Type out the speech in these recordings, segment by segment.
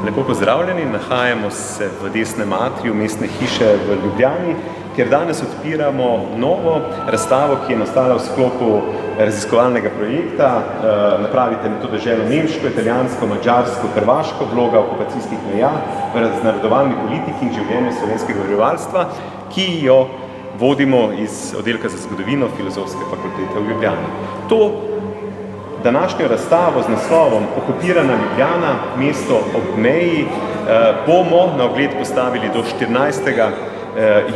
Lepo pozdravljeni, nahajamo se v desnem atriju mestne hiše v Ljubljani, kjer danes odpiramo novo razstavo, ki je nastala v sklopu raziskovalnega projekta Napravite to deželo nemško, italijansko, madžarsko, hrvaško, vloga okupacijskih meja v raznarodovalni politiki in življenju slovenskega prebivalstva, ki jo vodimo iz oddelka za zgodovino Filozofske fakultete v Ljubljani. To današnjo razstavo z naslovom Okupirana Ljubljana, mesto ob meji, bomo na ogled postavili do 14.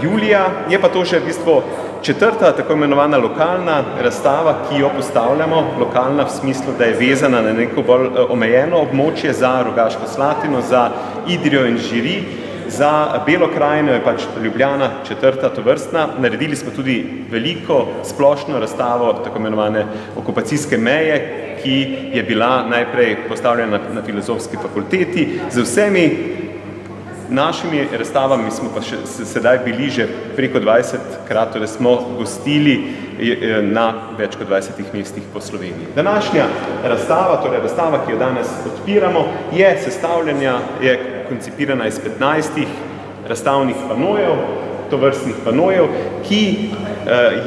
julija. Je pa to že v bistvu četrta, tako imenovana lokalna razstava, ki jo postavljamo, lokalna v smislu, da je vezana na neko bolj omejeno območje za Rogaško Slatino, za Idrijo in Žiri, za Belo krajino je pač Ljubljana četrta tovrstna. Naredili smo tudi veliko splošno razstavo tako imenovane okupacijske meje, ki je bila najprej postavljena na Filozofski fakulteti. Z vsemi našimi razstavami smo pa še sedaj bili že preko 20krat, torej smo gostili na več kot 20 mestih po Sloveniji. Današnja razstava, torej razstava, ki jo danes odpiramo, je koncipirana iz 15 razstavnih panojev, tovrstnih panojev, ki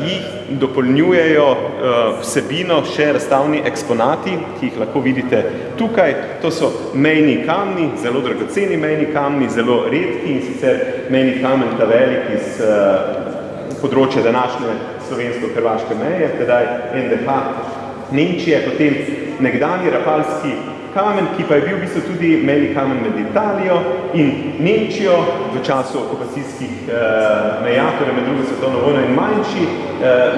jih dopolnjujejo vsebino še razstavni eksponati, ki jih lahko vidite tukaj. To so mejni kamni, zelo dragoceni mejni kamni, zelo redki, in sicer mejni kamen ta velik iz področja današnje slovensko-hrvaške meje, tedaj NDH Nemčije, potem nekdanji rapalski kamen, ki pa je bil v bistvu tudi mejni kamen med Italijo in Nemčijo v času okupacijskih meja, torej med drugo svetovno vojno, in manjši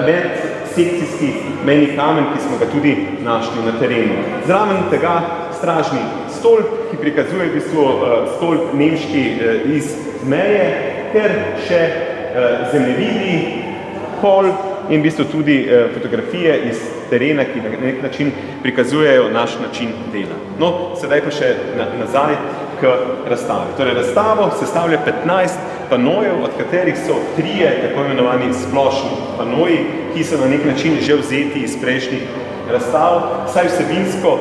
medsekcijski mejni kamen, ki smo ga tudi našli na terenu. Zraven tega stražni stolp, ki prikazuje v bistvu stolp nemški iz meje, ter še zemljevidi, pol in v bistvu tudi fotografije iz terena, ki na nek način prikazujejo naš način dela. No, sedaj pa še nazaj k razstavi. Torej, razstavo sestavlja 15 panojev, od katerih so 3 tako imenovani splošni panoji, ki so na nek način že vzeti iz prejšnjih razstav, saj vsebinsko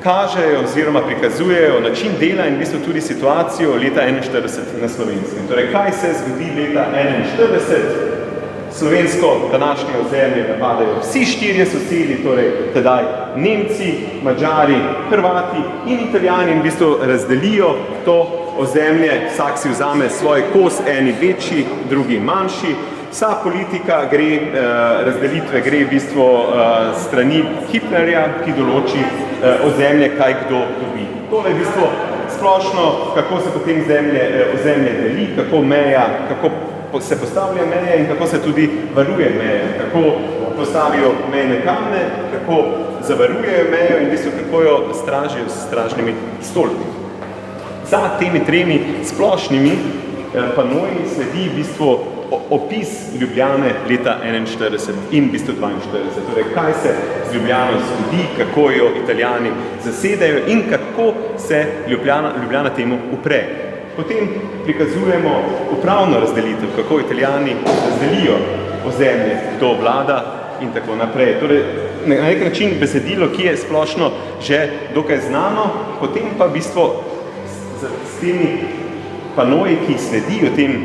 kažejo oziroma prikazujejo način dela in v bistvu tudi situacijo leta 1941 na Slovenskem. Torej, kaj se zgodi leta 1941? Slovensko današnje ozemlje napadajo vsi 4 sosedi, torej tedaj Nemci, Madžari, Hrvati in Italijani, in v bistvu razdelijo to ozemlje, vsak si vzame svoj kos, eni večji, drugi manjši. Vsa politika razdelitve gre v bistvu strani Hitlerja, ki določi ozemlje, kaj kdo dobi. To je v bistvu splošno, kako se potem ozemlje deli, kako se postavlja meje in kako se tudi varuje meje, kako postavijo mejne kamne, kako zavarujejo mejo in v bistvu kako jo stražijo s stražnimi stolpi. Za temi 3 splošnimi panoji sledi v bistvu opis Ljubljane leta 1941 in v bistvu 1942. Torej, kaj se z Ljubljano zgodi, kako jo Italijani zasedajo in kako se Ljubljana temu upre. Potem prikazujemo upravno razdelitev, kako Italijani razdelijo ozemlje, kdo vlada in tako naprej. Torej, na nek način besedilo, ki je splošno že dokaj znano, potem pa v bistvu s temi panoji, ki sledijo tem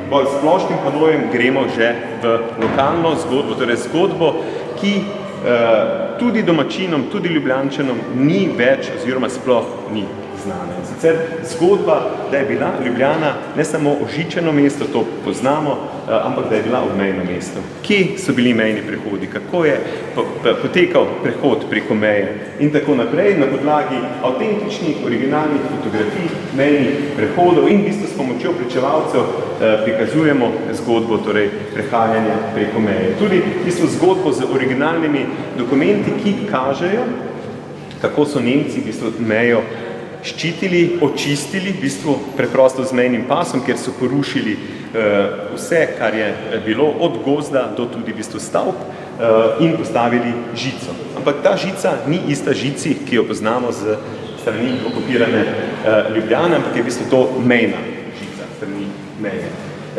bolj splošnim panojem, gremo že v lokalno zgodbo, torej zgodbo, ki tudi domačinom, tudi Ljubljančanom ni več oziroma sploh ni znana. In sicer zgodba, da je bila Ljubljana ne samo ožičeno mesto, to poznamo, ampak da je bila obmejno mesto. Kje so bili mejni prehodi, kako je potekal prehod preko meje in tako naprej, na podlagi avtentičnih, originalnih fotografij mejnih prehodov in v bistvu s pomočjo pričevalcev prikazujemo zgodbo, torej prehajanja preko meje. Tudi v bistvu zgodbo z originalnimi dokumenti, ki kažejo, kako so Nemci v bistvu mejo ščitili, očistili, v bistvu preprosto z mejnim pasom, kjer so porušili vse, kar je bilo od gozda do tudi v bistvu stavb in postavili žico. Ampak ta žica ni ista žici, ki jo poznamo z strani okupirane Ljubljane, ampak je v bistvu to mejna žica strani meje.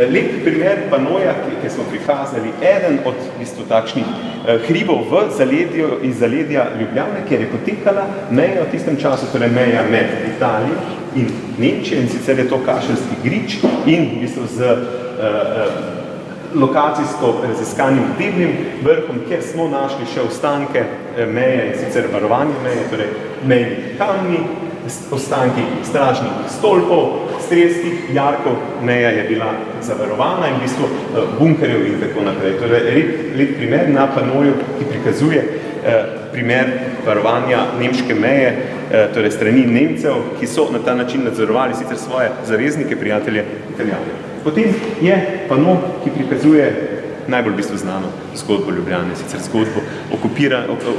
Lep primer panoja, ki smo prikazali, eden od v bistvu takšnih hribov v zaledju iz zaledja Ljubljane, kjer je potekala meja v tistem času, torej meja med Italijo in Nemčije, in sicer je to Kašelski grič in v bistvu z lokacijsko raziskanim debnim vrhom, kjer smo našli še ostanke meje, in sicer varovanje meje, torej mejni kamni, ostanki stražnih stolpov, strelskih jarkov, meja je bila zavarovana in v bistvu bunkerjev in tako naprej. Torej, lep primer na panoju, ki prikazuje primer varovanja nemške meje, torej strani Nemcev, ki so na ta način nadzorovali sicer svoje zaveznike, prijatelje Italijane. Potem je pano, ki prikazuje najbolj v bistvu znano zgodbo Ljubljane, sicer zgodbo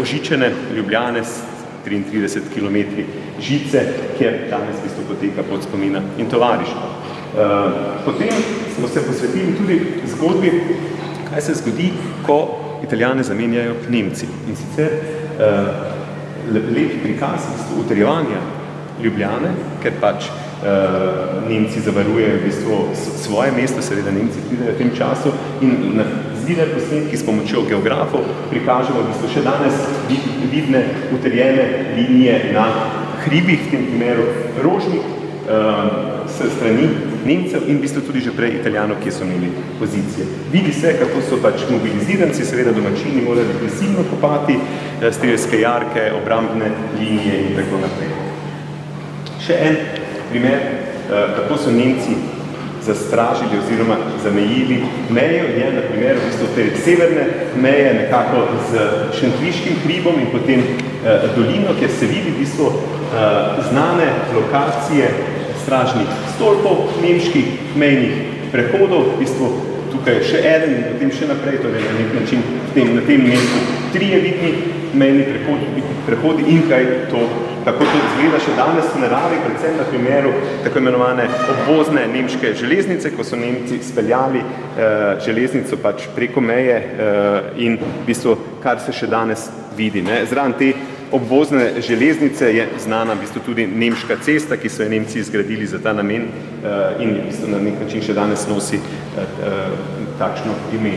ožičene Ljubljane s 33 km žice, kjer danes v bistvu poteka pod spomina in tovarištva. Potem smo se posvetili tudi zgodbi, kaj se zgodi, ko Italijane zamenjajo Nemci. In sicer lep prikaz utrjevanja Ljubljane, ker pač Nemci zavarujejo v bistvu svoje mesto, seveda Nemci pridejo v tem času in na zvidne posnetki s pomočjo geografov prikažemo v bistvu še danes vidne utrjene linije na hribih, v tem primeru Rožnik, s strani Nemcev in v bistvu tudi že prej Italijanov, ki so imeli pozicije. Vidi se, kako so pač mobiliziranci, seveda domačini morali prisilno kopati strelske jarke, obrambne linije in tako naprej. Še en primer, kako so Nemci zastražili oziroma zamejili mejo, je na primer v bistvu te severne meje nekako z Šentviškim hribom in potem dolino, kjer se vidi v bistvu znane lokacije stražnih stolpov, nemških mejnih prehodov, v bistvu tukaj še eden in potem še naprej, torej na nek način na tem mestu trije vidni mejni prehodi in kako to izgleda še danes v naravi, predvsem na primeru tako imenovane obvozne nemške železnice, ko so Nemci speljali železnico pač preko meje in v bistvu, kar se še danes vidi. Zraven te obvozne železnice je znana v bistvu tudi nemška cesta, ki so jo Nemci izgradili za ta namen in v bistvu na nek način še danes nosi takšno ime.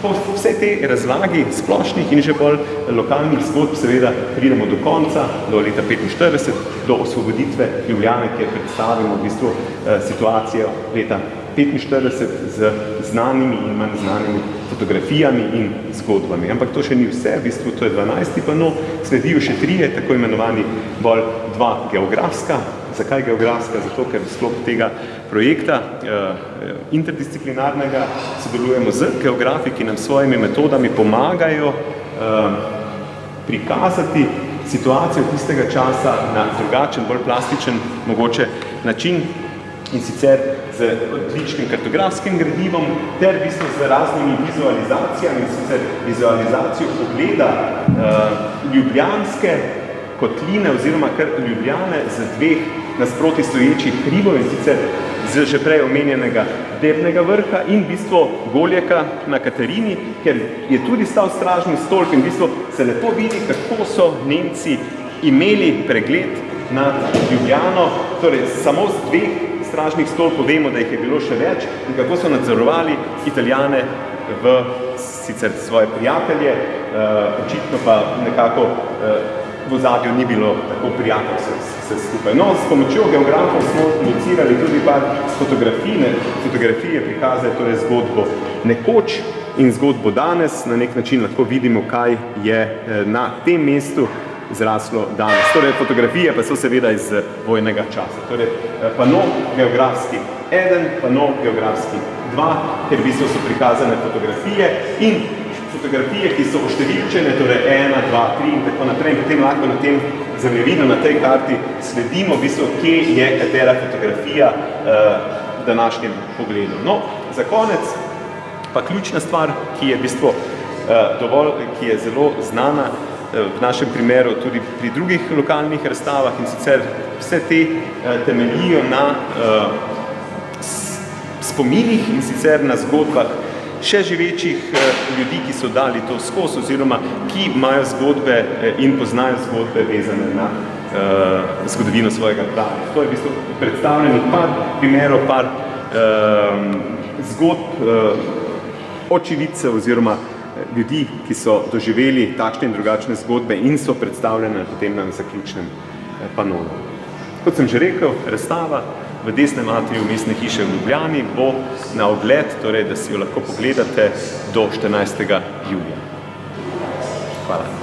Po vsej tej razlagi splošnih in že bolj lokalnih zgodb seveda pridemo do konca, do leta 1945, do osvoboditve Ljubljane, kjer predstavimo v bistvu situacijo leta 1945 z znanimi in manj znanimi fotografijami in zgodbami. Ampak to še ni vse, v bistvu to je 12. pano, sledijo še 3, tako imenovani bolj 2 geografska. Zakaj geografska? Zato, ker v sklopu tega projekta interdisciplinarnega sodelujemo z geografi, ki nam svojimi metodami pomagajo prikazati situacijo tistega časa na drugačen, bolj plastičen mogoče način in sicer z odličnim kartografskim gradivom ter v bistvu z raznimi vizualizacijami, sicer vizualizacijo pogleda ljubljanske kotline oziroma kar Ljubljane z 2 nasproti stoječih hribov in sicer z že prej omenjenega Debnega vrha in v bistvu Goljeka na Katarini, ker je tudi stal stražni stolp in v bistvu se lepo vidi, kako so Nemci imeli pregled nad Ljubljano, torej samo z 2 stražnih stolpov vemo, da jih je bilo še več in kako so nadzorovali Italijane v sicer svoje prijatelje, očitno pa nekako v ozadju ni bilo tako prijatelj vse skupaj. No, s pomočjo geografov smo locirali tudi par fotografije prikazajo torej zgodbo nekoč in zgodbo danes. Na nek način lahko vidimo, kaj je na tem mestu zraslo danes. Torej, fotografije pa so seveda iz vojnega časa. Torej, pano geografski 1, pano geografski 2, ker v bistvu so prikazane fotografije in fotografije, ki so oštevilčene, torej 1, 2, 3 in tako naprej. In potem lahko na tem zemljevidu, na tej karti sledimo v bistvu, kje je katera fotografija v današnjem pogledu. No, za konec pa ključna stvar, ki je v bistvu ki je zelo znana v našem primeru tudi pri drugih lokalnih razstavah in sicer vse te temeljijo na spominih in sicer na zgodbah še živečih ljudi, ki so dali to skozi oziroma ki imajo zgodbe in poznajo zgodbe vezane na zgodovino svojega kraja. To je v bistvu predstavljenih par primerov, par zgodb očividcev oziroma ljudi, ki so doživeli takšne in drugačne zgodbe in so predstavljene potem na zaključnem panonu. Kot sem že rekel, razstava v desnem atriju Mestne hiše v Ljubljani bo na ogled, torej da si jo lahko pogledate do 14. julija. Hvala.